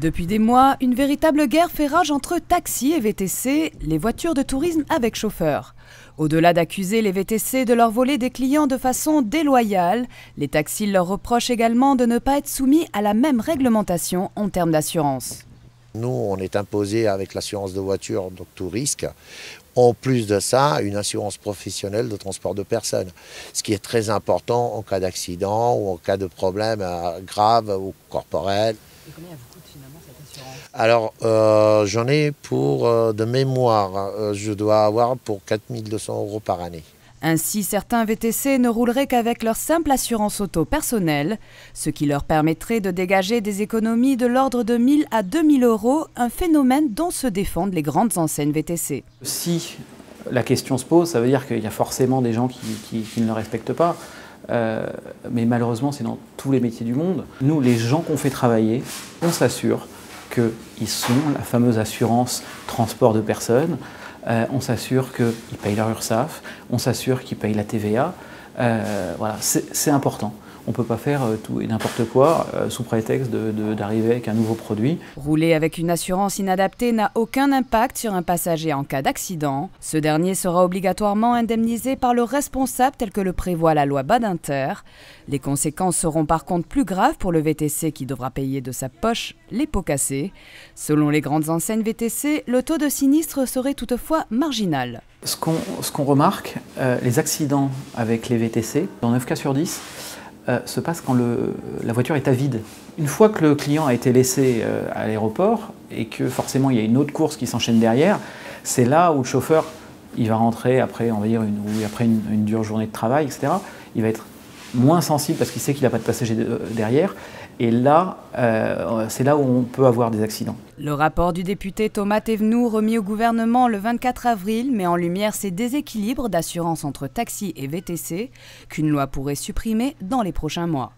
Depuis des mois, une véritable guerre fait rage entre taxis et VTC, les voitures de tourisme avec chauffeur. Au-delà d'accuser les VTC de leur voler des clients de façon déloyale, les taxis leur reprochent également de ne pas être soumis à la même réglementation en termes d'assurance. Nous, on est imposé avec l'assurance de voiture, donc tout risque. En plus de ça, une assurance professionnelle de transport de personnes, ce qui est très important en cas d'accident ou en cas de problème grave ou corporel. Et combien elle vous coûte finalement cette assurance? Alors, j'en ai pour, de mémoire, je dois avoir pour 4 200 € par année. Ainsi, certains VTC ne rouleraient qu'avec leur simple assurance auto personnelle, ce qui leur permettrait de dégager des économies de l'ordre de 1 000 à 2 000 €, un phénomène dont se défendent les grandes enseignes VTC. Si la question se pose, ça veut dire qu'il y a forcément des gens qui ne le respectent pas. Mais malheureusement, c'est dans tous les métiers du monde. Nous, les gens qu'on fait travailler, on s'assure qu'ils sont la fameuse assurance transport de personnes. On s'assure qu'ils payent leur URSSAF, on s'assure qu'ils payent la TVA. Voilà, c'est important. On ne peut pas faire tout et n'importe quoi sous prétexte d'arriver avec un nouveau produit. Rouler avec une assurance inadaptée n'a aucun impact sur un passager en cas d'accident. Ce dernier sera obligatoirement indemnisé par le responsable tel que le prévoit la loi Badinter. Les conséquences seront par contre plus graves pour le VTC qui devra payer de sa poche les pots cassés. Selon les grandes enseignes VTC, le taux de sinistre serait toutefois marginal. Ce qu'on remarque, les accidents avec les VTC, dans 9 cas sur 10, se passe quand la voiture est à vide. Une fois que le client a été laissé à l'aéroport et que forcément il y a une autre course qui s'enchaîne derrière, c'est là où le chauffeur il va rentrer après, on va dire, après une dure journée de travail, etc. Il va être moins sensible parce qu'il sait qu'il n'a pas de passager derrière. Et là, c'est là où on peut avoir des accidents. Le rapport du député Thomas Thévenoud remis au gouvernement le 24 avril met en lumière ces déséquilibres d'assurance entre taxis et VTC qu'une loi pourrait supprimer dans les prochains mois.